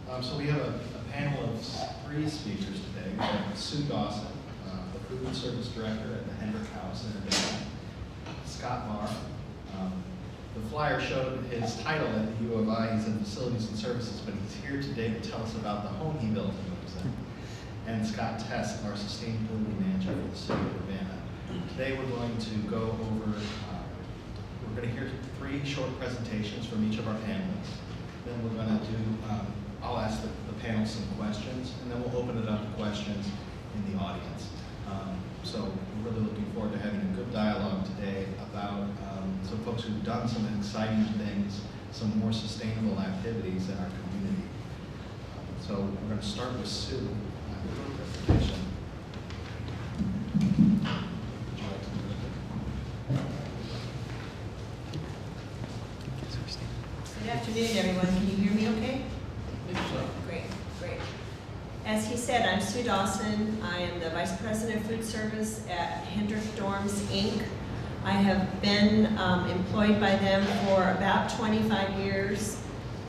So we have a panel of 3 speakers today. We have Sue Dawson, the Food Service Director at the Hendrick House in Urbana. Scott Marr. The flyer showed his title at the U of I. He's in Facilities and Services, but he's here today to tell us about the home he built and lives in. And Scott Tess, our Sustainability Manager for the City of Urbana. Today we're going to go over, we're going to hear 3 short presentations from each of our panelists. Then we're going to do, I'll ask the panel some questions, and then we'll open it up to questions in the audience. So we're really looking forward to having a good dialogue today about some folks who've done some exciting things, some more sustainable activities in our community. So we're going to start with Sue. Presentation. Good afternoon, everyone. Can you hear me okay? So. Great. As he said, I'm Sue Dawson. I am the Vice President of Food Service at Hendrick Dorms, Inc. I have been employed by them for about 25 years,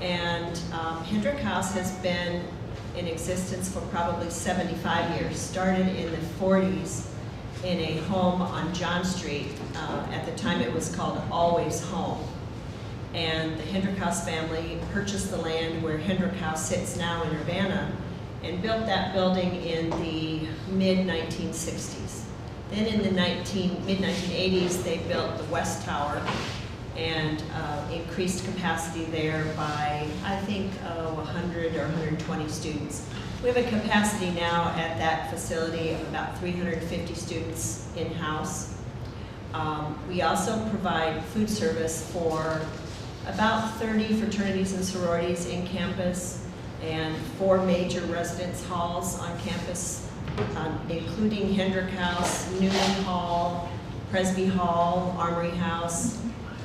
and Hendrick House has been in existence for probably 75 years. Started in the 40s in a home on John Street. At the time it was called Always Home. And the Hendrick House family purchased the land where Hendrick House sits now in Urbana and built that building in the mid-1960s. Then in the mid-1980s, they built the West Tower and increased capacity there by, I think, 100 or 120 students. We have a capacity now at that facility of about 350 students in-house. We also provide food service for about 30 fraternities and sororities in campus and 4 major residence halls on campus, including Hendrick House, Newman Hall, Presby Hall, Armory House.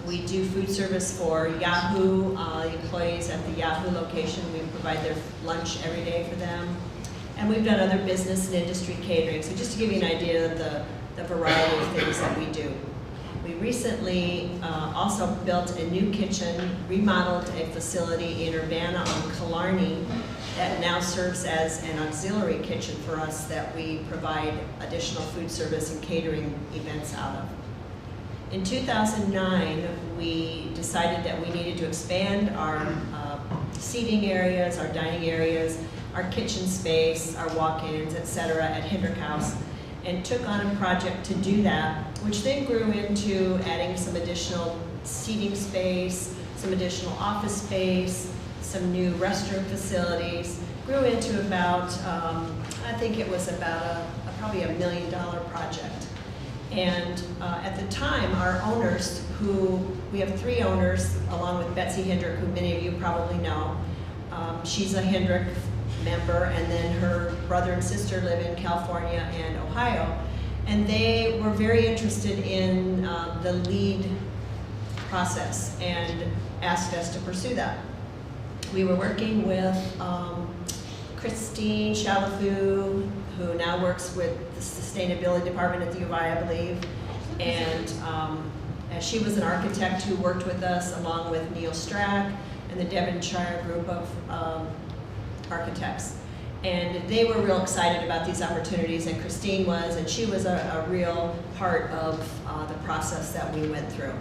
We do food service for Yahoo employees at the Yahoo location. We provide their lunch every day for them. And we've done other business and industry catering. So just to give you an idea of the variety of things that we do. We recently also built a new kitchen, remodeled a facility in Urbana on Killarney that now serves as an auxiliary kitchen for us that we provide additional food service and catering events out of. In 2009, we decided that we needed to expand our seating areas, our dining areas, our kitchen space, our walk-ins, etc. at Hendrick House, and took on a project to do that, which then grew into adding some additional seating space, some additional office space, some new restroom facilities, grew into about, I think it was about probably $1 million project. And at the time, our owners, we have 3 owners, along with Betsy Hendrick, who many of you probably know. She's a Hendrick member, and then her brother and sister live in California and Ohio. And they were very interested in the LEED process and asked us to pursue that. We were working with Christine Chalafu, who now works with the Sustainability Department at the U of I believe. And she was an architect who worked with us along with Neil Strack and the Devonshire group of architects. And they were real excited about these opportunities, and Christine was, and she was a real part of the process that we went through.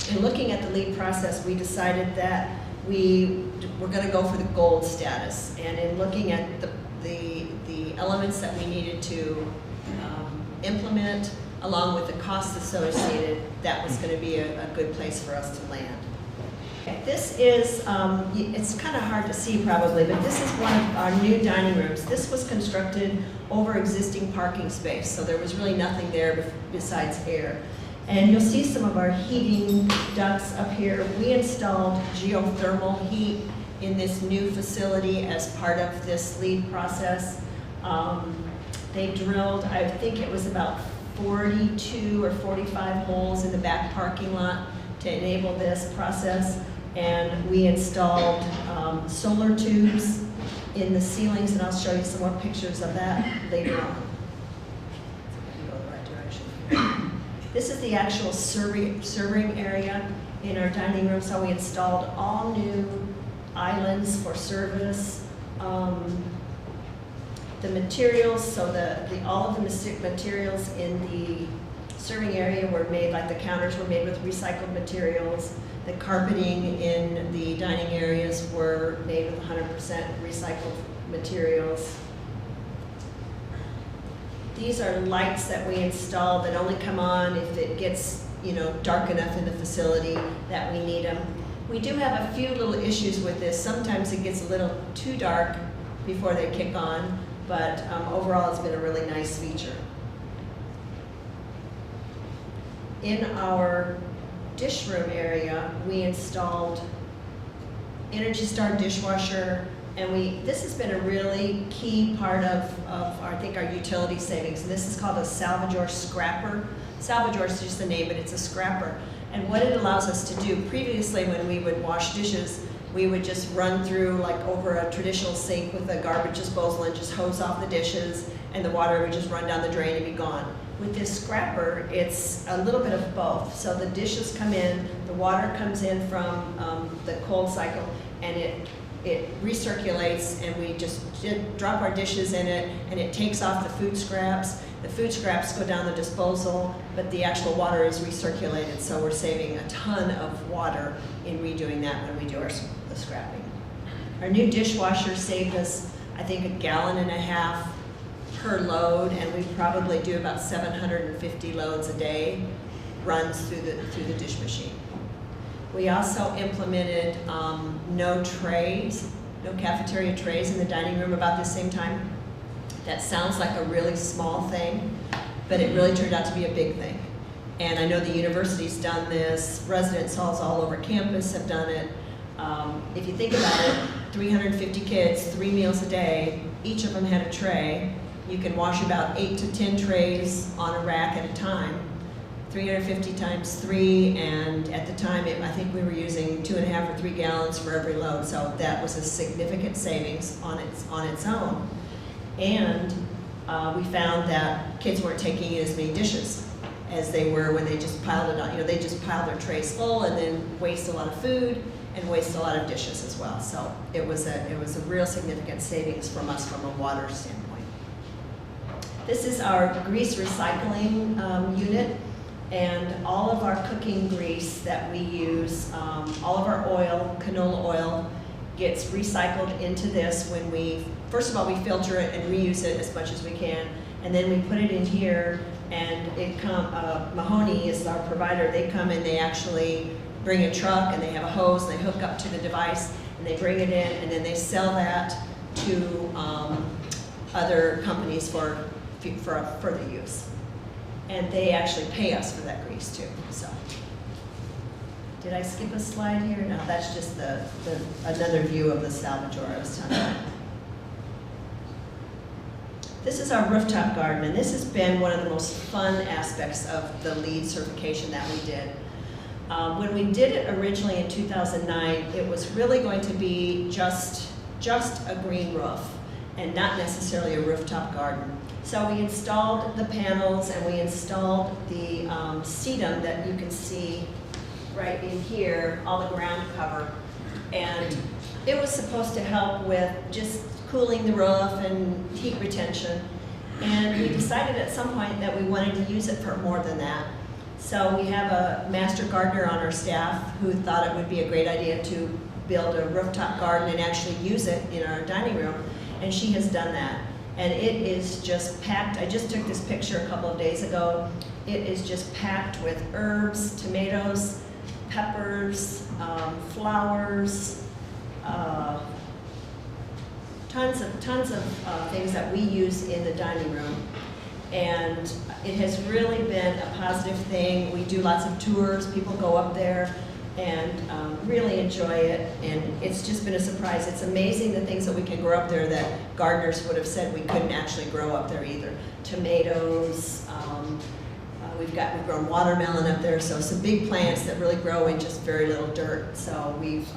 In looking at the LEED process, we decided that we were going to go for the gold status. And in looking at the elements that we needed to implement, along with the costs associated, that was going to be a good place for us to land. This is, it's kind of hard to see probably, but this is one of our new dining rooms. This was constructed over existing parking space, so there was really nothing there besides air. And you'll see some of our heating ducts up here. We installed geothermal heat in this new facility as part of this LEED process. They drilled, I think it was about 42 or 45 holes in the back parking lot to enable this process. And we installed solar tubes in the ceilings, and I'll show you some more pictures of that later on. Go the right direction. This is the actual serving area in our dining room. So we installed all new islands for service, The materials, so all of the materials in the serving area were made, like the counters were made with recycled materials. The carpeting in the dining areas were made with 100% recycled materials. These are lights that we install that only come on if it gets, dark enough in the facility that we need them. We do have a few little issues with this. Sometimes it gets a little too dark before they kick on, but overall it's been a really nice feature. In our dish room area, we installed Energy Star dishwasher, and this has been a really key part of I think our utility savings. And this is called a Salvador scrapper. Salvador is just the name, but it's a scrapper. And what it allows us to do, previously when we would wash dishes, we would just run through like over a traditional sink with a garbage disposal and just hose off the dishes, and the water would just run down the drain and be gone. With this scrapper, it's a little bit of both. So the dishes come in, the water comes in from the cold cycle, and it recirculates, and we just drop our dishes in it, and it takes off the food scraps. The food scraps go down the disposal, but the actual water is recirculated, so we're saving a ton of water in redoing that when we do the scrapping. Our new dishwasher saved us, I think, 1.5 gallons per load, and we probably do about 750 loads a day runs through the dish machine. We also implemented no cafeteria trays in the dining room about the same time. That sounds like a really small thing, but it really turned out to be a big thing. And I know the university's done this, residence halls all over campus have done it. If you think about it, 350 kids, 3 meals a day, each of them had a tray. You can wash about 8 to 10 trays on a rack at a time. 350 times 3, and at the time, I think we were using 2.5 or 3 gallons for every load, so that was a significant savings on its own. And we found that kids weren't taking as many dishes as they were when they just piled it on. They just piled their trays full and then waste a lot of food and waste a lot of dishes as well. So it was a real significant savings from us from a water standpoint. This is our grease recycling unit, and all of our cooking grease that we use, all of our oil, canola oil, gets recycled into this when first of all, we filter it and reuse it as much as we can, and then we put it in here, and Mahoney is our provider. They come and they actually bring a truck, and they have a hose, and they hook up to the device, and they bring it in, and then they sell that to other companies for further use. And they actually pay us for that grease too. So, did I skip a slide here? No, that's just another view of the Salvador I was talking about. This is our rooftop garden, and this has been one of the most fun aspects of the LEED certification that we did. When we did it originally in 2009, it was really going to be just a green roof and not necessarily a rooftop garden. So we installed the panels, and we installed the sedum that you can see right in here, all the ground cover. And it was supposed to help with just cooling the roof and heat retention. And we decided at some point that we wanted to use it for more than that. So we have a master gardener on our staff who thought it would be a great idea to build a rooftop garden and actually use it in our dining room. And she has done that. And it is just packed. I just took this picture a couple of days ago. It is just packed with herbs, tomatoes, peppers, flowers, tons of things that we use in the dining room. And it has really been a positive thing. We do lots of tours. People go up there and really enjoy it, and it's just been a surprise. It's amazing the things that we can grow up there that gardeners would have said we couldn't actually grow up there either. Tomatoes, we've grown watermelon up there, so some big plants that really grow in just very little dirt. So we've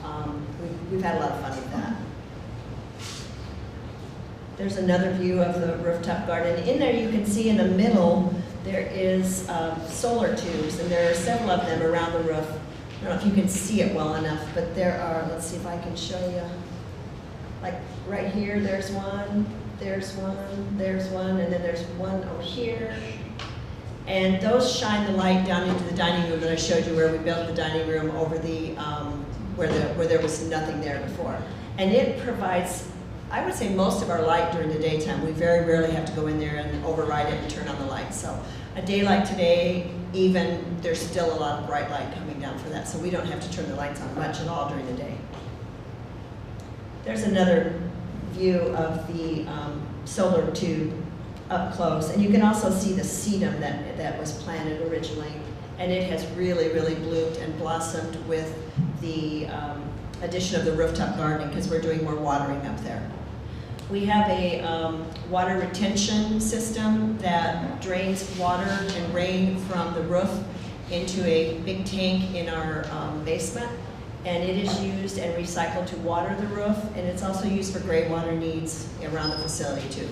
had a lot of fun with that. There's another view of the rooftop garden. In there you can see in the middle there is solar tubes, and there are several of them around the roof. I don't know if you can see it well enough, but there are, let's see if I can show you. like right here, there's one, and then there's one over here. And those shine the light down into the dining room that I showed you, where we built the dining room over the, where there was nothing there before. And it provides, I would say, most of our light during the daytime. We very rarely have to go in there and override it and turn on the lights. So a day like today, even, there's still a lot of bright light coming down for that. So we don't have to turn the lights on much at all during the day. There's another view of the solar tube up close. And you can also see the sedum that was planted originally. And it has really, really bloomed and blossomed with the addition of the rooftop gardening, because we're doing more watering up there. We have a water retention system that drains water and rain from the roof into a big tank in our basement. And it is used and recycled to water the roof, and it's also used for gray water needs around the facility too.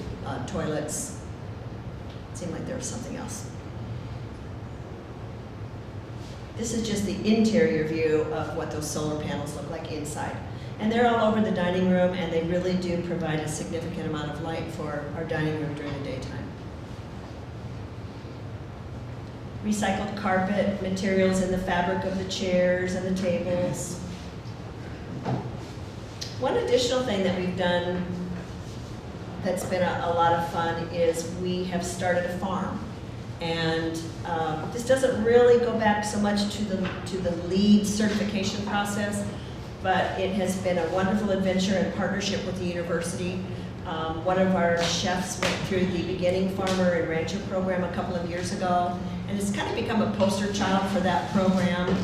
Toilets. It seemed like there was something else. This is just the interior view of what those solar panels look like inside. And they're all over the dining room, and they really do provide a significant amount of light for our dining room during the daytime. Recycled carpet materials in the fabric of the chairs and the tables. One additional thing that we've done that's been a lot of fun is we have started a farm. And this doesn't really go back so much to the LEED certification process, but it has been a wonderful adventure in partnership with the university. One of our chefs went through the Beginning Farmer and Rancher program a couple of years ago, and it's kind of become a poster child for that program.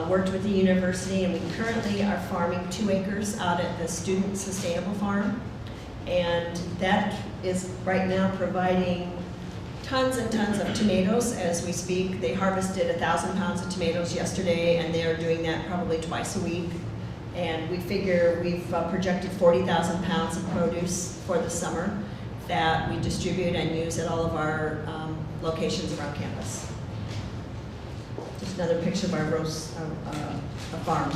Worked with the university, and we currently are farming 2 acres out at the Student Sustainable Farm. And that is right now providing tons and tons of tomatoes as we speak. They harvested 1,000 pounds of tomatoes yesterday, and they are doing that probably twice a week. And we figure we've projected 40,000 pounds of produce for the summer that we distribute and use at all of our locations around campus. Just another picture of our roast farm.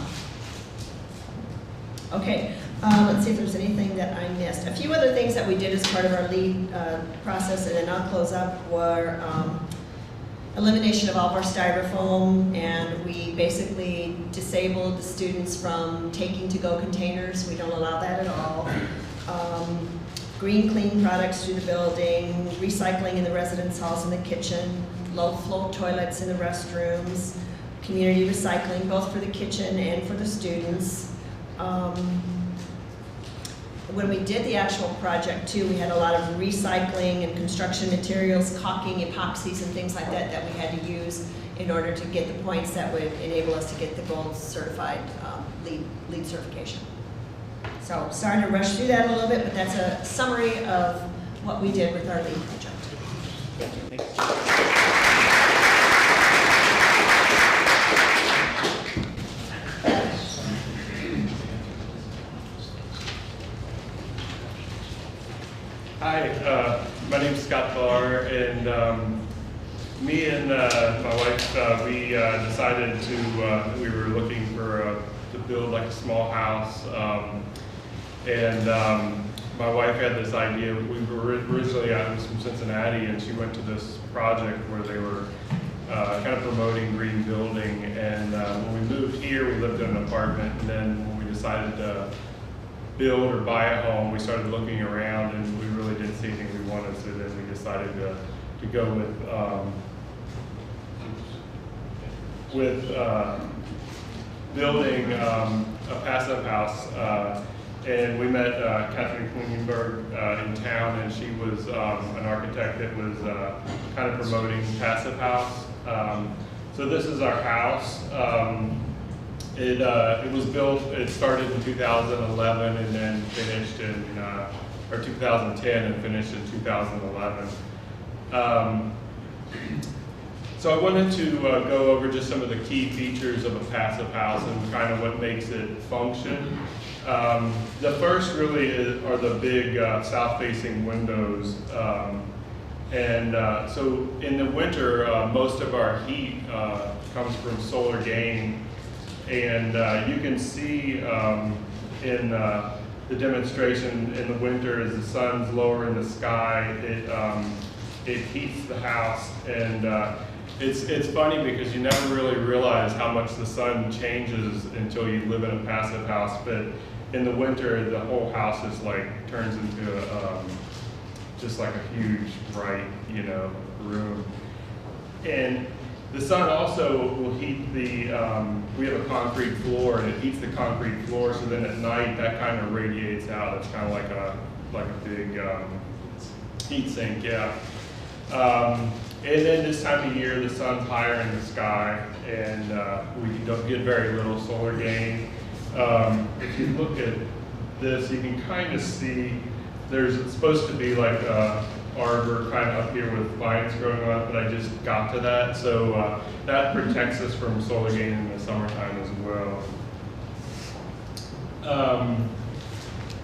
Okay, let's see if there's anything that I missed. A few other things that we did as part of our LEED process, and then I'll close up, were elimination of all of our styrofoam, and we basically disabled the students from taking to-go containers. We don't allow that at all. Green, clean products through the building, recycling in the residence halls and the kitchen, low-flow toilets in the restrooms, community recycling, both for the kitchen and for the students. When we did the actual project too, we had a lot of recycling and construction materials, caulking, epoxies, and things like that that we had to use in order to get the points that would enable us to get the gold certified LEED certification. So sorry to rush through that a little bit, but that's a summary of what we did with our LEED project. Thank you. Hi, my name's Scott Barr, and me and my wife, we decided to, we were looking for, to build like a small house, and my wife had this idea. We were originally, I was from Cincinnati, and she went to this project where they were kind of promoting green building, and when we moved here, we lived in an apartment, and then when we decided to build or buy a home, we started looking around, and we really didn't see anything we wanted, so then we decided to go with building a passive house. And we met Catherine Klingenberg in town, and she was an architect that was kind of promoting passive house. So this is our house. It was built, it started in 2011 and then finished in, or 2010 and finished in 2011. So I wanted to go over just some of the key features of a passive house and kind of what makes it function. The first really are the big south-facing windows. So in the winter, most of our heat comes from solar gain. And you can see in the demonstration in the winter, as the sun's lower in the sky, it heats the house, and it's funny because you never really realize how much the sun changes until you live in a passive house. But in the winter, the whole house is turns into just like a huge bright, room. And the sun also will heat the, we have a concrete floor, and it heats the concrete floor, so then at night that kind of radiates out. It's kind of like a big heat sink, yeah. And then this time of year, the sun's higher in the sky, and we don't get very little solar gain. If you look at this, you can kind of see it's supposed to be like a arbor kind of up here with vines growing on, but I just got to that. So that protects us from solar gain in the summertime as well.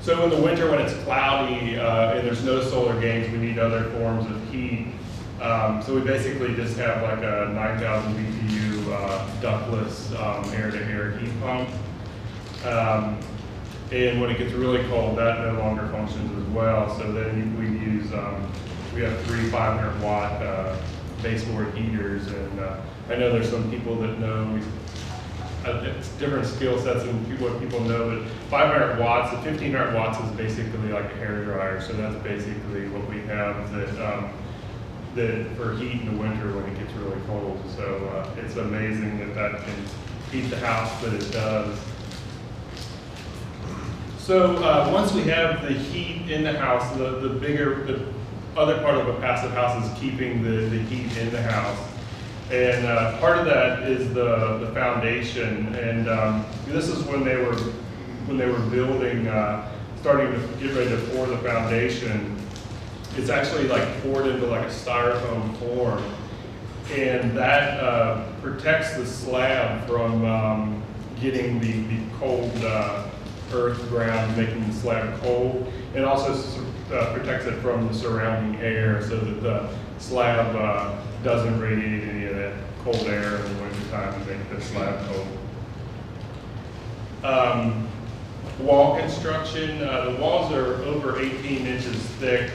So in the winter when it's cloudy and there's no solar gains, we need other forms of heat. So we basically just have like a 9,000 BTU ductless air-to-air heat pump. And when it gets really cold, that no longer functions as well. So then we use, we have 3 500-watt baseboard heaters. And I know there's some people that know it's different skill sets and what people know, but 500 watts, 1500 watts is basically like a hair dryer. So that's basically what we have that for heat in the winter when it gets really cold. So it's amazing that can heat the house, but it does. So once we have the heat in the house, the other part of a passive house is keeping the heat in the house. And part of that is the foundation. And this is when they were building, starting to get ready to pour the foundation. It's actually poured into a styrofoam form, and that protects the slab from getting the cold earth ground, making the slab cold, and also protects it from the surrounding air so that the slab doesn't radiate any of that cold air in the wintertime and make the slab cold. Wall construction, the walls are over 18 inches thick.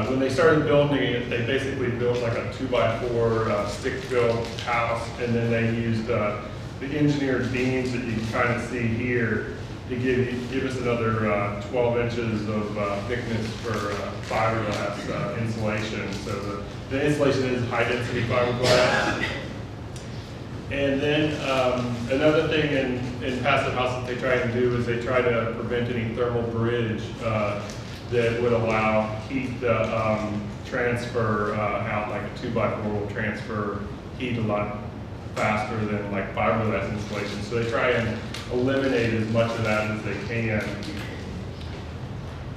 When they started building it, they basically built like a 2x4 stick-built house, and then they used the engineered beams that you can kind of see here to give us another 12 inches of thickness for fiberglass insulation. So the insulation is high-density fiberglass. And then another thing in passive houses they try and do is they try to prevent any thermal bridge that would allow heat to transfer out. Like a 2x4 will transfer heat a lot faster than fiberglass insulation. So they try and eliminate as much of that as they can.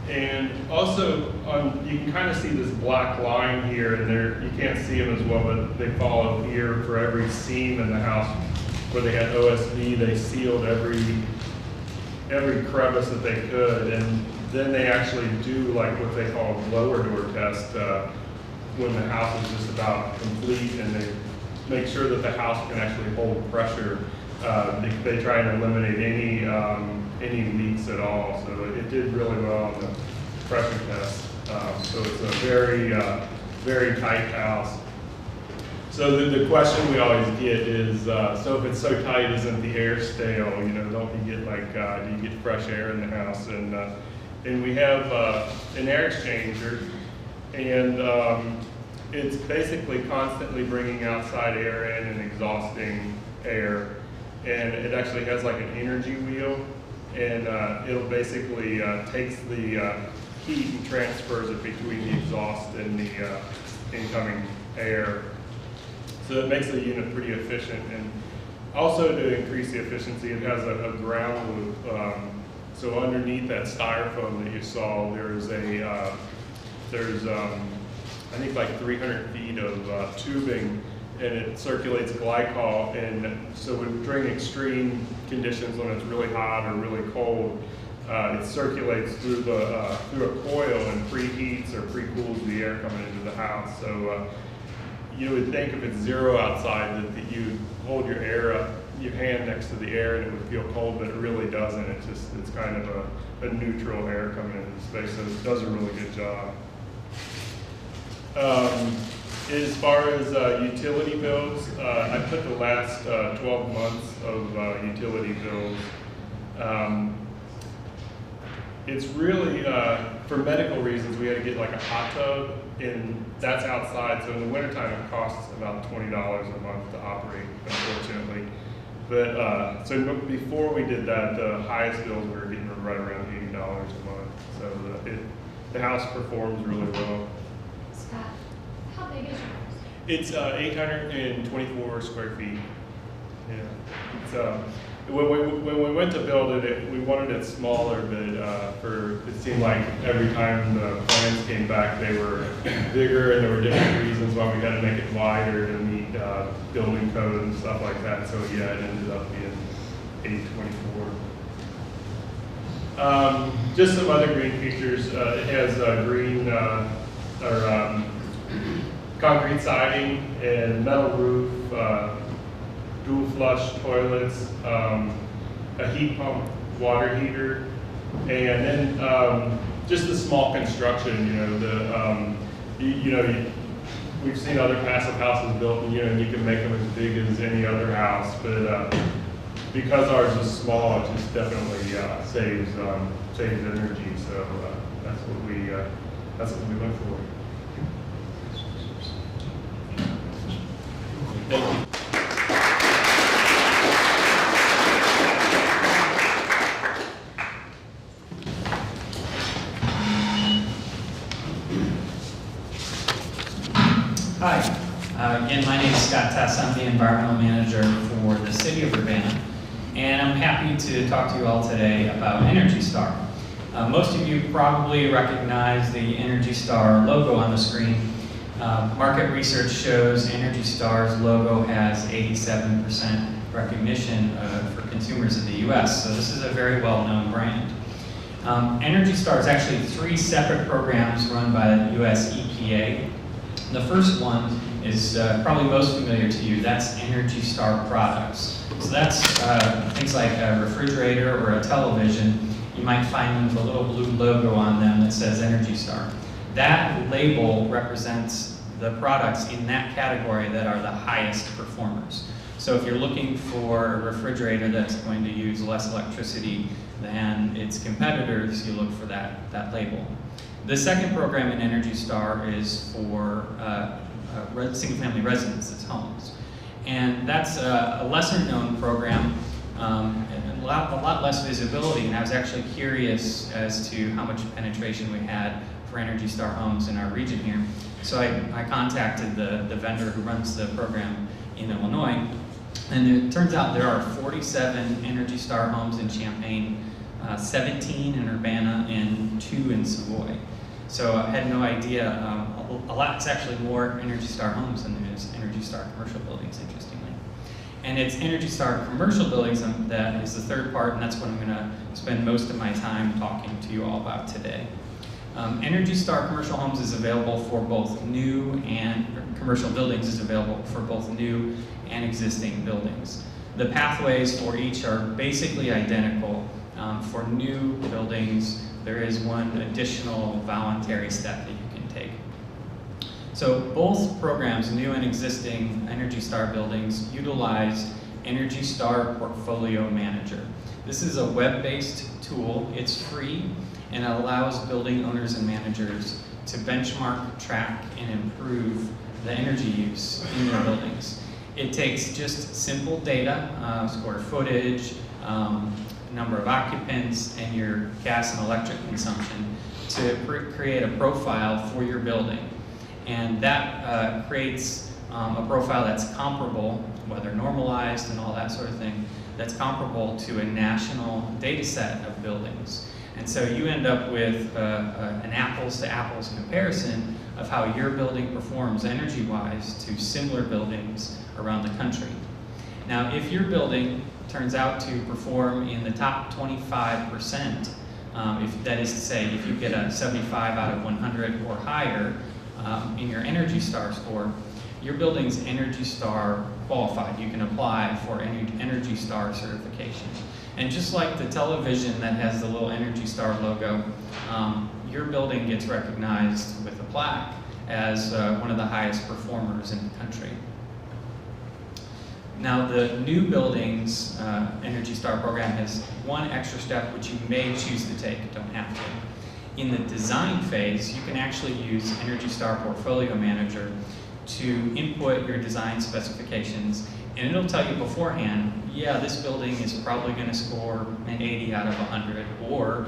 And also, you can kind of see this black line here, and you can't see them as well, but they follow here for every seam in the house where they had OSB. They sealed every crevice that they could, and then they actually do what they call a blower door test when the house is just about complete, and they make sure that the house can actually hold pressure. They try and eliminate any leaks at all. So it did really well on the pressure test. So it's a very, very tight house. So the question we always get is, so if it's so tight, isn't the air stale? Don't you get do you get fresh air in the house? And we have an air exchanger, and it's basically constantly bringing outside air in and exhausting air. And it actually has an energy wheel, and it'll basically takes the heat and transfers it between the exhaust and the incoming air. So it makes the unit pretty efficient. And also to increase the efficiency, it has a ground loop. So underneath that styrofoam that you saw, there's I think 300 feet of tubing, and it circulates glycol. And so during extreme conditions, when it's really hot or really cold, it circulates through through a coil and preheats or pre-cools the air coming into the house. So you would think if it's 0 outside that you hold your air up, you hand next to the air and it would feel cold, but it really doesn't. It's kind of a neutral air coming into the space, so it does a really good job. As far as utility bills, I put the last 12 months of utility bills. It's really, for medical reasons, we had to get like a hot tub, and that's outside, so in the wintertime it costs about $20 a month to operate, unfortunately. But, so before we did that, the highest bills we were getting were right around $80 a month. So the house performs really well. Scott, how big is your house? It's 824 square feet. Yeah. It's, when we went to build it, we wanted it smaller, but it seemed like every time the plans came back, they were bigger, and there were different reasons why we had to make it wider to meet building code and stuff like that. So yeah, it ended up being 824. Just some other green features. It has green concrete siding and metal roof. Dual flush toilets, a heat pump, water heater, and then just the small construction. We've seen other passive houses built, and you can make them as big as any other house, but because ours is small, it just definitely saves energy. So that's what we went for. Thank you. Hi, again, my name is Scott Tess. I'm the environmental manager for the city of Urbana, and I'm happy to talk to you all today about Energy Star. Most of you probably recognize the Energy Star logo on the screen. Market research shows Energy Star's logo has 87% recognition for consumers in the US, so this is a very well-known brand. Energy Star is actually 3 separate programs run by the US EPA. The first one is probably most familiar to you. That's Energy Star products. So that's things like a refrigerator or a television. You might find them with a little blue logo on them that says Energy Star. That label represents the products in that category that are the highest performers. So if you're looking for a refrigerator that's going to use less electricity than its competitors, you look for that label. The second program in Energy Star is for single-family residences, homes. And that's a lesser-known program, and a lot less visibility, and I was actually curious as to how much penetration we had for Energy Star homes in our region here. So I contacted the vendor who runs the program in Illinois, and it turns out there are 47 Energy Star homes in Champaign, 17 in Urbana, and 2 in Savoy. So I had no idea. It's actually more Energy Star homes than there is Energy Star commercial buildings, interestingly. And it's Energy Star commercial buildings that is the third part, and that's what I'm going to spend most of my time talking to you all about today. Energy Star commercial homes is available for both new and commercial buildings is available for both new and existing buildings. The pathways for each are basically identical. For new buildings, there is one additional voluntary step that you can take. So both programs, new and existing Energy Star buildings, utilize Energy Star Portfolio Manager. This is a web-based tool. It's free, and it allows building owners and managers to benchmark, track, and improve the energy use in their buildings. It takes just simple data, square footage, number of occupants, and your gas and electric consumption to create a profile for your building. And that creates a profile that's comparable, whether normalized and all that sort of thing, that's comparable to a national data set of buildings. And so you end up with an apples to apples comparison of how your building performs energy-wise to similar buildings around the country. Now, if your building turns out to perform in the top 25%, if that is to say, if you get a 75 out of 100 or higher in your Energy Star score, your building's Energy Star qualified. You can apply for Energy Star certification. And just like the television that has the little Energy Star logo, your building gets recognized with a plaque as one of the highest performers in the country. Now, the new buildings Energy Star program has one extra step which you may choose to take, don't have to. In the design phase, you can actually use Energy Star Portfolio Manager to input your design specifications, and it'll tell you beforehand, yeah, this building is probably going to score an 80 out of 100, or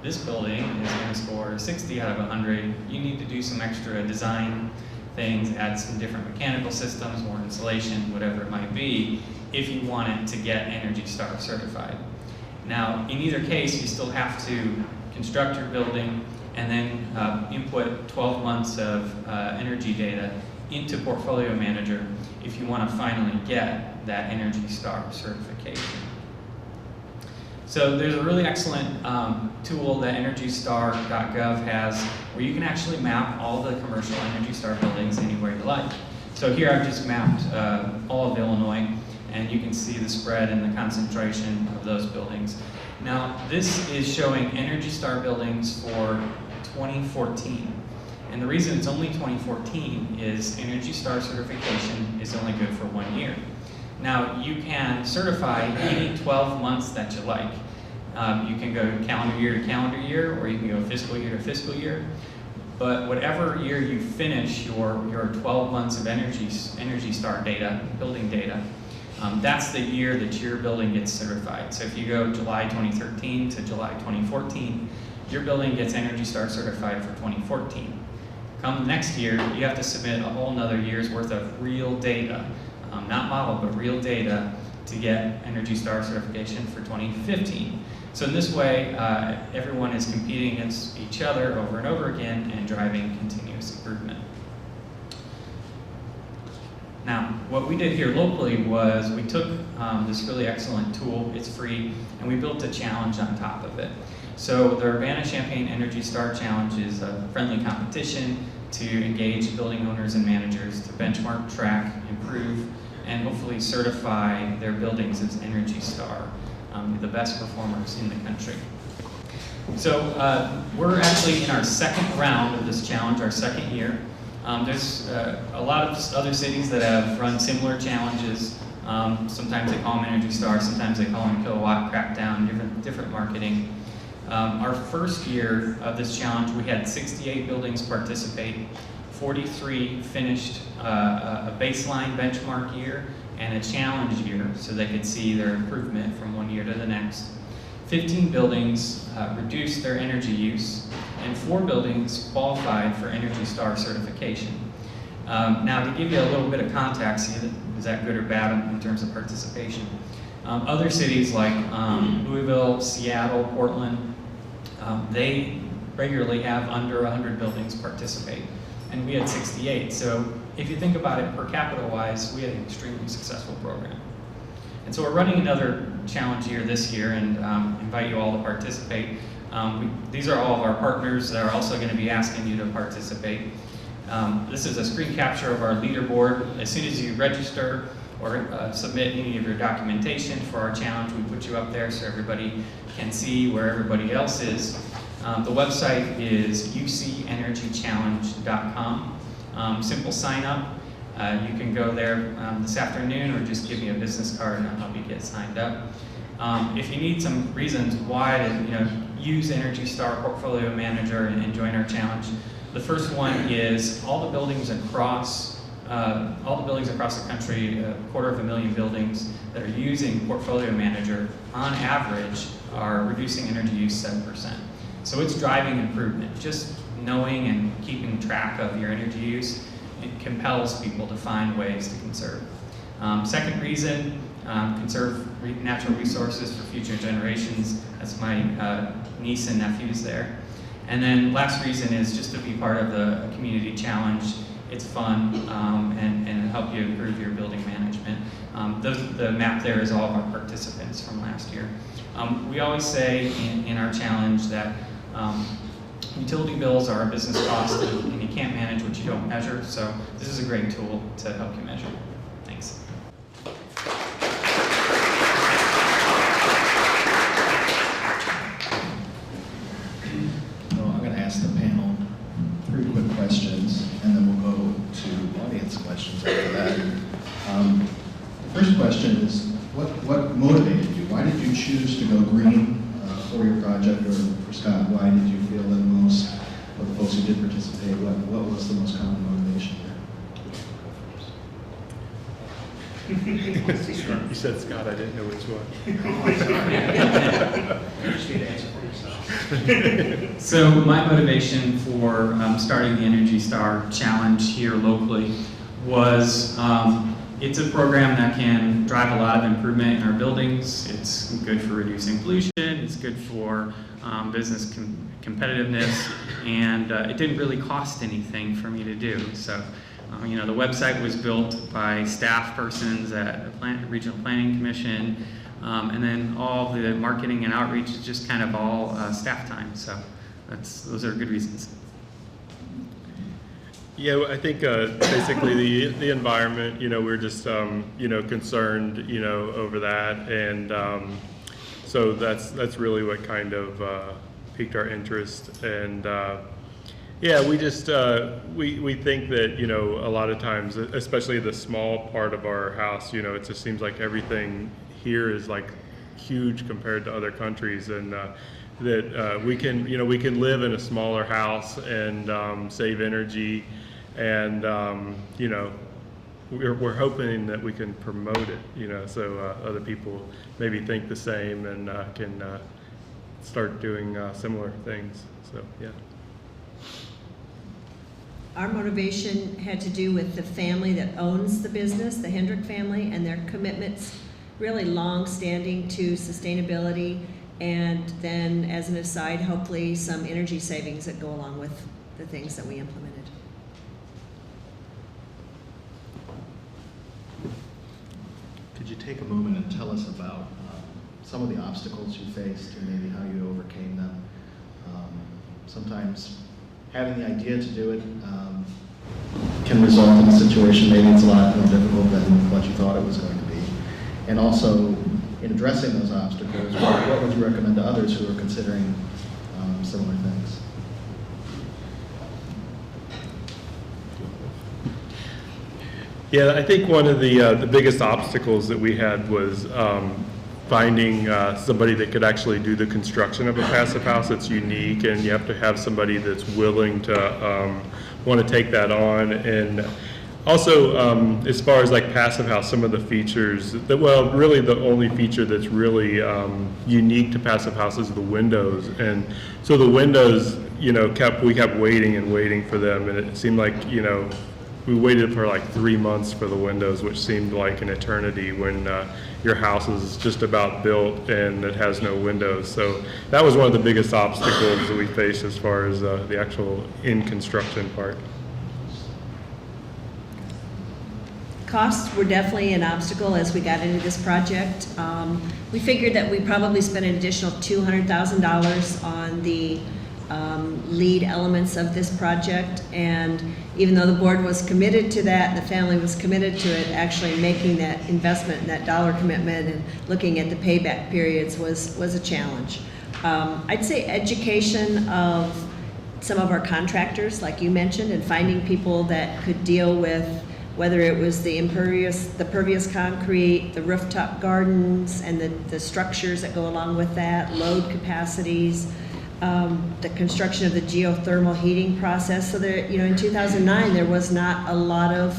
this building is going to score 60 out of 100. You need to do some extra design things, add some different mechanical systems, more insulation, whatever it might be, if you want it to get Energy Star certified. Now, in either case, you still have to construct your building and then input 12 months of energy data into Portfolio Manager if you want to finally get that Energy Star certification. So there's a really excellent tool that EnergyStar.gov has where you can actually map all the commercial Energy Star buildings anywhere you like. So here I've just mapped all of Illinois, and you can see the spread and the concentration of those buildings. Now, this is showing Energy Star buildings for 2014. And the reason it's only 2014 is Energy Star certification is only good for 1 year. Now, you can certify any 12 months that you like. You can go calendar year to calendar year, or you can go fiscal year to fiscal year. But whatever year you finish your 12 months of Energy Star data, building data, that's the year that your building gets certified. So if you go July 2013 to July 2014, your building gets Energy Star certified for 2014. Come next year, you have to submit a whole nother year's worth of real data, not model, but real data to get Energy Star certification for 2015. So in this way, everyone is competing against each other over and over again and driving continuous improvement. Now, what we did here locally was we took this really excellent tool, it's free, and we built a challenge on top of it. So the Urbana-Champaign Energy Star Challenge is a friendly competition to engage building owners and managers to benchmark, track, improve, and hopefully certify their buildings as Energy Star, the best performers in the country. So we're actually in our second round of this challenge, our second year. There's a lot of other cities that have run similar challenges. Sometimes they call them Energy Star, sometimes they call them Kilowatt Crackdown, different marketing. Our first year of this challenge, we had 68 buildings participate, 43 finished a baseline benchmark year and a challenge year, so they could see their improvement from one year to the next. 15 buildings reduced their energy use, and 4 buildings qualified for Energy Star certification. Now, to give you a little bit of context, is that good or bad in terms of participation? Other cities like Louisville, Seattle, Portland, they regularly have under 100 buildings participate, and we had 68. So if you think about it per capita wise, we had an extremely successful program. And so we're running another challenge year this year, and invite you all to participate. These are all of our partners that are also going to be asking you to participate. This is a screen capture of our leaderboard. As soon as you register or submit any of your documentation for our challenge, we put you up there so everybody can see where everybody else is. The website is ucenergychallenge.com. Simple sign up. You can go there this afternoon, or just give me a business card and I'll help you get signed up. If you need some reasons why to use Energy Star Portfolio Manager and join our challenge, the first one is all the buildings across the country, 250,000 buildings that are using Portfolio Manager, on average, are reducing energy use 7%. So it's driving improvement. Just knowing and keeping track of your energy use, it compels people to find ways to conserve. Second reason, conserve natural resources for future generations. That's my niece and nephews there. And then last reason is just to be part of the community challenge. It's fun and help you improve your building management. The map there is all of our participants from last year. We always say in our challenge that utility bills are a business cost, and you can't manage what you don't measure, so this is a great tool to help you measure. Thanks. what motivated you? Why did you choose to go green for your project, or for Scott? Why did you feel that most of the folks who did participate? What was the most common motivation there? You said Scott, I didn't know which one. So my motivation for starting the Energy Star Challenge here locally was it's a program that can drive a lot of improvement in our buildings. It's good for reducing pollution. It's good for business competitiveness, and it didn't really cost anything for me to do. So, you know, the website was built by staff persons at the Regional Planning Commission, and then all the marketing and outreach is just kind of all staff time. So those are good reasons. Yeah, I think basically the environment, you know, we're just, you know, concerned, you know, over that. And so that's really what kind of piqued our interest. And yeah, we just, we think that, you know, a lot of times, especially the small part of our house, you know, it just seems like everything here is like huge compared to other countries. And that we can, you know, we can live in a smaller house and save energy. And you know, we're hoping that we can promote it, you know, so other people maybe think the same and can start doing similar things. So yeah. Our motivation had to do with the family that owns the business, the Hendrick family, and their commitments, really long-standing to sustainability, and then, as an aside, hopefully some energy savings that go along with the things that we implemented. Could you take a moment and tell us about some of the obstacles you faced and maybe how you overcame them? Sometimes having the idea to do it can result in a situation maybe it's a lot more difficult than what you thought it was going to be. And also, in addressing those obstacles, what would you recommend to others who are considering similar things? Yeah, I think one of the biggest obstacles that we had was finding somebody that could actually do the construction of a passive house that's unique, and you have to have somebody that's willing to want to take that on. And also, as far as like passive house, some of the features that, well, really the only feature that's really unique to passive house is the windows. And so the windows, you know, we kept waiting and waiting for them, and it seemed like, you know, we waited for like 3 months for the windows, which seemed like an eternity when your house is just about built and it has no windows. So that was one of the biggest obstacles that we faced as far as the actual in-construction part. Costs were definitely an obstacle as we got into this project. We figured that we probably spent an additional $200,000 on the lead elements of this project, and even though the board was committed to that, the family was committed to it, actually making that investment and that dollar commitment and looking at the payback periods was a challenge. I'd say education of some of our contractors, like you mentioned, and finding people that could deal with whether it was the pervious concrete, the rooftop gardens, and the structures that go along with that, load capacities, the construction of the geothermal heating process. So there, you know, in 2009, there was not a lot of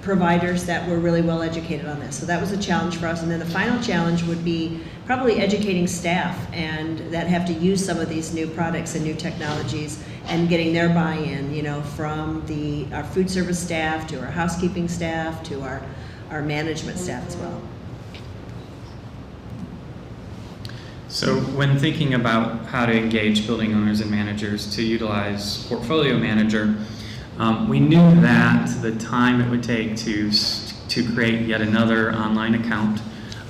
providers that were really well educated on this. So that was a challenge for us. And then the final challenge would be probably educating staff and that have to use some of these new products and new technologies and getting their buy-in, you know, from our food service staff to our housekeeping staff to our management staff as well. So when thinking about how to engage building owners and managers to utilize Portfolio Manager, we knew that the time it would take to create yet another online account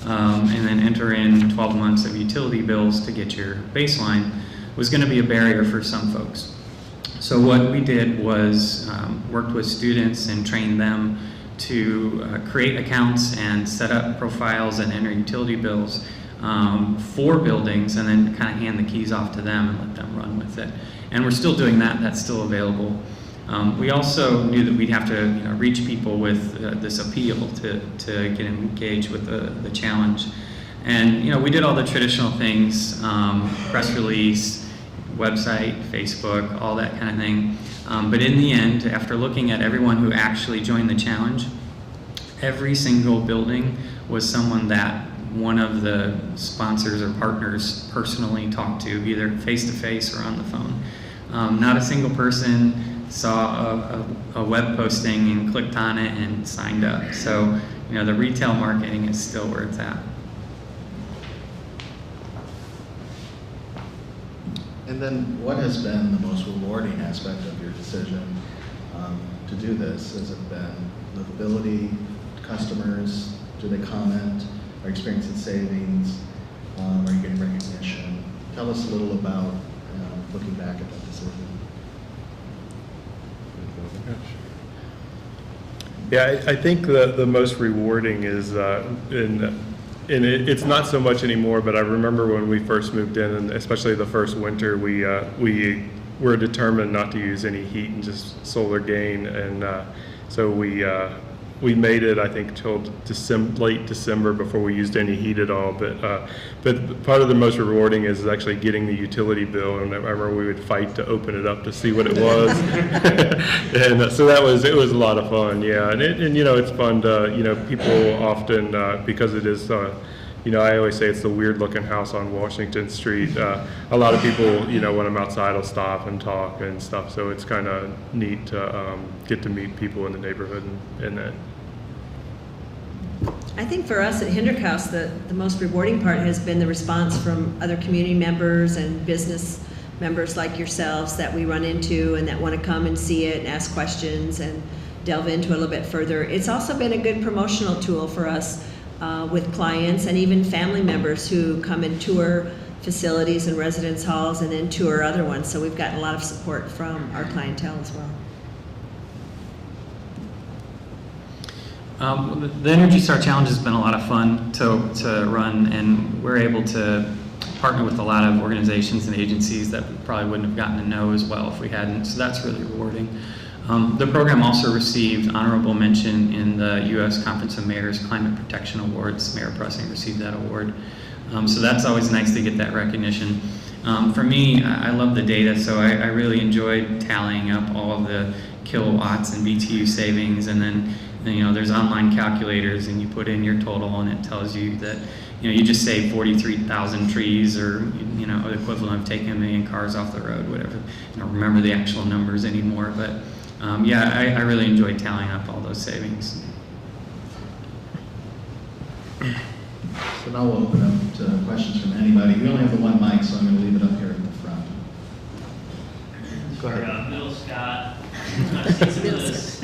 and then enter in 12 months of utility bills to get your baseline was going to be a barrier for some folks. So what we did was worked with students and trained them to create accounts and set up profiles and enter utility bills for buildings, and then kind of hand the keys off to them and let them run with it. And we're still doing that. That's still available. We also knew that we'd have to reach people with this appeal to get engaged with the challenge. And we did all the traditional things, press release, website, Facebook, all that kind of thing. But in the end, after looking at everyone who actually joined the challenge, every single building was someone that one of the sponsors or partners personally talked to, either face-to-face or on the phone. Not a single person saw a web posting and clicked on it and signed up. So, the retail marketing is still where it's at. And then what has been the most rewarding aspect of your decision to do this? Has it been livability, customers, do they comment, are you experiencing savings, are you getting recognition? Tell us a little about looking back at that decision. Yeah, I think the most rewarding is it's not so much anymore, but I remember when we first moved in, and especially the first winter, we were determined not to use any heat and just solar gain, and so we made it, I think, till late December before we used any heat at all. But part of the most rewarding is actually getting the utility bill, and I remember we would fight to open it up to see what it was, and so it was a lot of fun, yeah. And it's fun to people often because it is. I always say it's the weird-looking house on Washington Street. A lot of people, when I'm outside, will stop and talk and stuff. So it's kind of neat to get to meet people in the neighborhood and that. I think for us at Hendrick House, the most rewarding part has been the response from other community members and business members like yourselves that we run into and that want to come and see it and ask questions and delve into it a little bit further. It's also been a good promotional tool for us with clients and even family members who come and tour facilities and residence halls and then tour other ones. So we've gotten a lot of support from our clientele as well. The Energy Star Challenge has been a lot of fun to run, and we're able to partner with a lot of organizations and agencies that we probably wouldn't have gotten to know as well if we hadn't, so that's really rewarding. The program also received honorable mention in the U.S. Conference of Mayors Climate Protection Awards. Mayor Pressing received that award. So that's always nice to get that recognition. For me, I love the data, so I really enjoyed tallying up all of the kilowatts and BTU savings, and then there's online calculators, and you put in your total, and it tells you that you just saved 43,000 trees, or the equivalent of taking 1 million cars off the road, whatever. I don't remember the actual numbers anymore, but yeah, I really enjoyed tallying up all those savings. So now we'll open up to questions from anybody. We only have the one mic, so I'm going to leave it up here in the front. Go ahead. Middle Scott. I've seen some of those.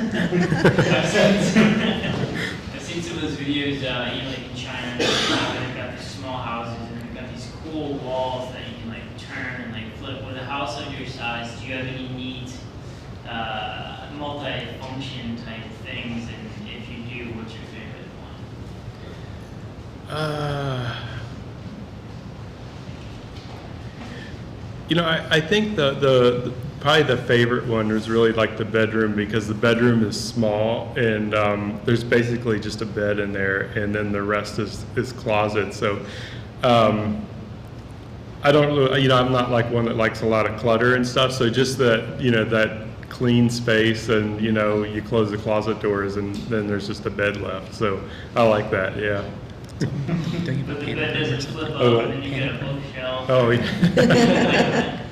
I've seen some of those videos, like in China, they've got these small houses and they've got these cool walls that you can turn and flip. With a house of your size, do you have any neat multi-function type things? And if you do, what's your favorite one? I think the probably the favorite one is really the bedroom, because the bedroom is small and there's basically just a bed in there, and then the rest is closet. So I don't, I'm not one that likes a lot of clutter and stuff. So just that, that clean space, and you close the closet doors, and then there's just a bed left. So I like that, yeah. But the bed doesn't flip up and then you get a bookshelf. Oh, yeah.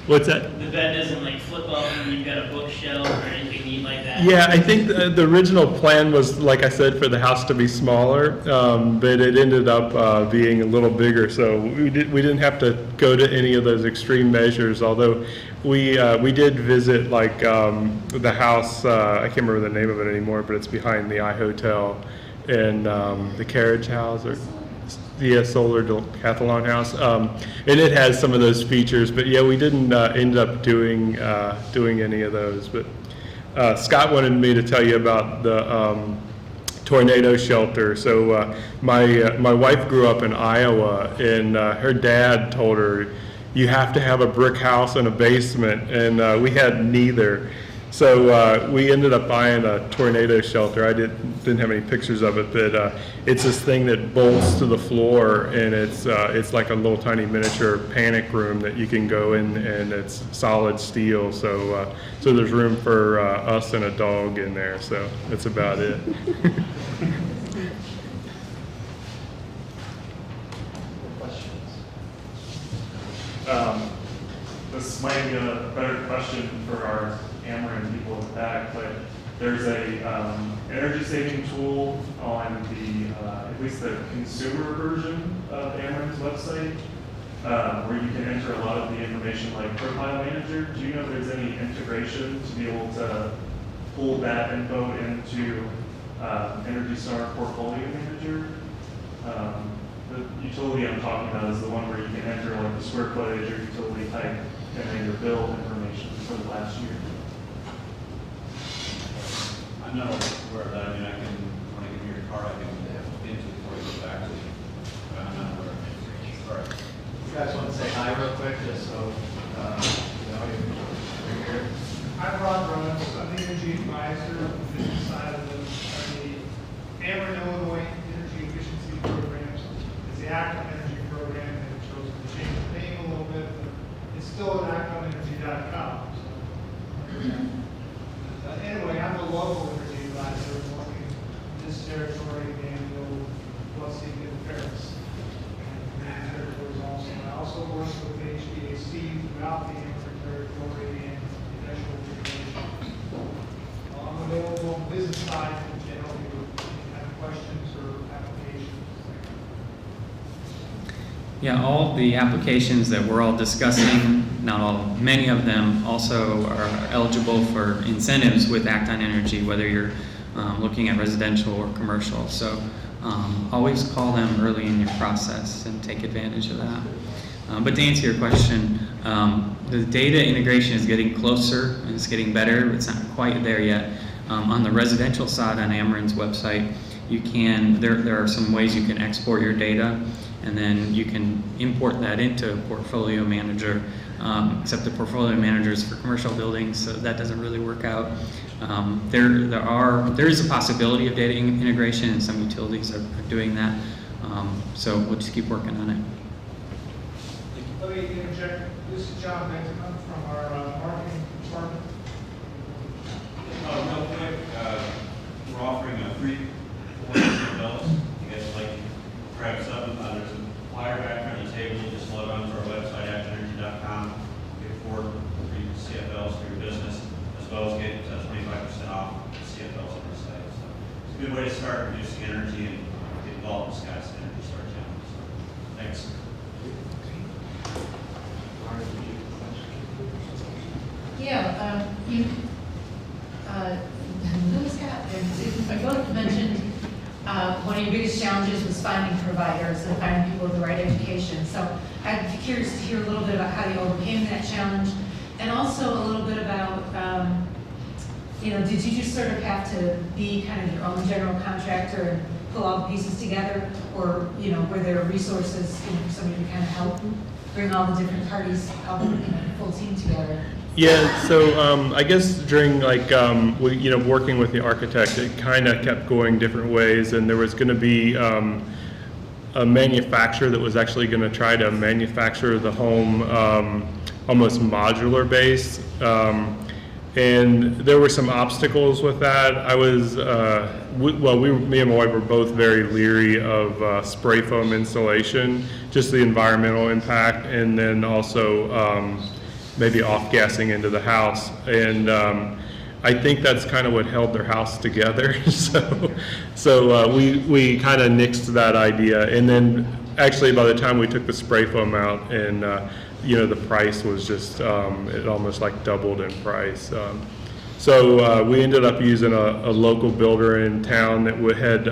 What's that? The bed doesn't flip up and you've got a bookshelf or anything neat like that? Yeah, I think the original plan was, like I said, for the house to be smaller, but it ended up being a little bigger. So we didn't have to go to any of those extreme measures. Although we did visit the house. I can't remember the name of it anymore, but it's behind the iHotel and the Carriage House, or the Solar Decathlon House, and it has some of those features. But yeah, we didn't end up doing any of those. But Scott wanted me to tell you about the tornado shelter. So my wife grew up in Iowa, and her dad told her, you have to have a brick house and a basement, and we had neither. So we ended up buying a tornado shelter. I didn't have any pictures of it, but it's this thing that bolts to the floor, and it's like a little tiny miniature panic room that you can go in, and it's solid steel. So so there's room for us and a dog in there. So that's about it. Questions? This might be a better question for our Ameren people in the back, but there's a energy saving tool on the at least the consumer version of Ameren's website where you can enter a lot of the information like profile manager. Do you know if there's any integration to be able to pull that info into Energy Star Portfolio Manager? The utility I'm talking about is the one where you can enter like the square footage or utility type and then your bill information for the last year. I'm not aware of that. I mean, I can, when I give you your card, I can look into it before you go back to you. But I'm not aware of it. All right. You guys want to say hi real quick, just so you're here? I'm Ron Rhodes, I'm the energy advisor on the business side of the Ameren, Illinois Energy Efficiency Programs. It's the Active Energy Program, and it chose to change the name a little bit, but it's still at activenergy.com. So, anyway, I'm a local energy advisor working in this territory, Danville, Bussing, and Paris. And territories also. I also work with HVAC throughout the Ameren territory and industrial communications. I'm available on the business side to help you with any kind of questions or applications. Yeah, all the applications that we're all discussing, not all, many of them also are eligible for incentives with Act on Energy, whether you're looking at residential or commercial. So always call them early in your process and take advantage of that. But to answer your question, the data integration is getting closer and it's getting better. It's not quite there yet. On the residential side on Ameren's website, you can, there are some ways you can export your data, and then you can import that into Portfolio Manager, except the Portfolio Manager is for commercial buildings, so that doesn't really work out. There is a possibility of data integration, and some utilities are doing that, so we'll just keep working on it. Let me interject. This is John Benjamin from our marketing department. Real quick, we're offering a free $4 bills. You guys would like to grab some. There's a flyer back on the table. Just log on to our website, actionenergy.com. Get 4 free CFLs for your business, as well as get 25% off CFLs on our site. So it's a good way to start reducing energy and get involved in Scott's Energy Star Challenge. So, thanks. Yeah, Scott, I both mentioned one of your biggest challenges was finding providers and finding people with the right education. So I'd be curious to hear a little bit about how you overcame that challenge, and also a little bit about, did you just sort of have to be kind of your own general contractor and pull all the pieces together, or were there resources for somebody to kind of help bring all the different parties, all the full team together? Yeah, so I guess during working with the architect, it kind of kept going different ways, and there was going to be a manufacturer that was actually going to try to manufacture the home almost modular base, and there were some obstacles with that. I was, me and my wife were both very leery of spray foam installation, just the environmental impact, and then also maybe off-gassing into the house. And I think that's kind of what held their house together. so we kind of nixed that idea. And then actually by the time we took the spray foam out, and the price was just, it almost like doubled in price. So we ended up using a local builder in town that had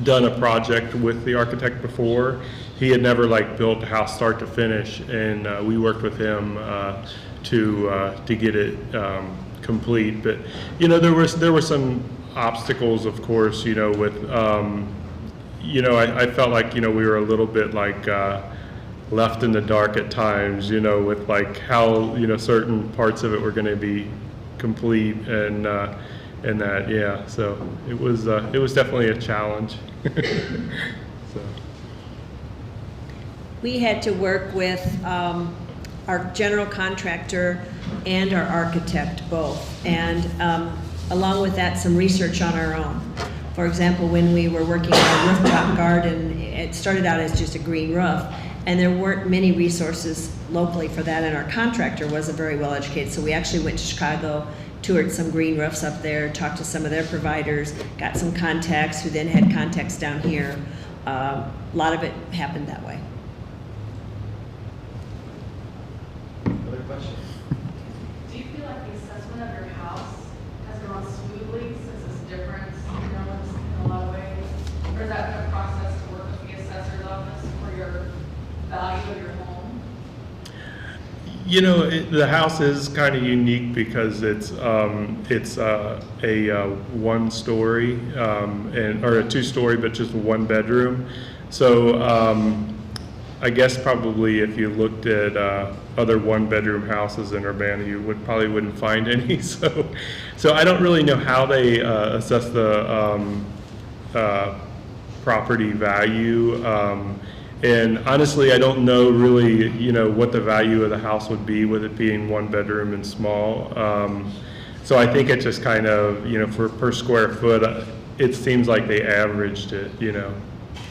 done a project with the architect before. He had never built a house start to finish, and we worked with him to get it complete. But there were some obstacles, of course. With I felt like we were a little bit left in the dark at times. With how certain parts of it were going to be complete and that, yeah. So it was definitely a challenge. So. We had to work with our general contractor and our architect both, and along with that, some research on our own. For example, when we were working on a rooftop garden, it started out as just a green roof, and there weren't many resources locally for that, and our contractor wasn't very well educated, so we actually went to Chicago, toured some green roofs up there, talked to some of their providers, got some contacts who then had contacts down here. A lot of it happened that way. Other questions? Do you feel like the assessment of your house has gone smoothly since it's different, in a lot of ways? Or is that been a process to work with the assessor's office for your value of your home? You know, the house is kind of unique because it's a one-story or a two-story, but just one bedroom. So I guess probably if you looked at other one-bedroom houses in Urbana, you probably wouldn't find any. So I don't really know how they assess the property value. And honestly, I don't know really, what the value of the house would be with it being one bedroom and small. So I think it just kind of, for per square foot, it seems like they averaged it,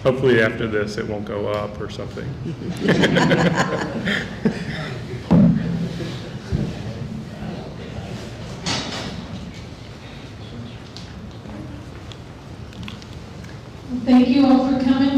Hopefully after this, it won't go up or something. Thank you all for coming.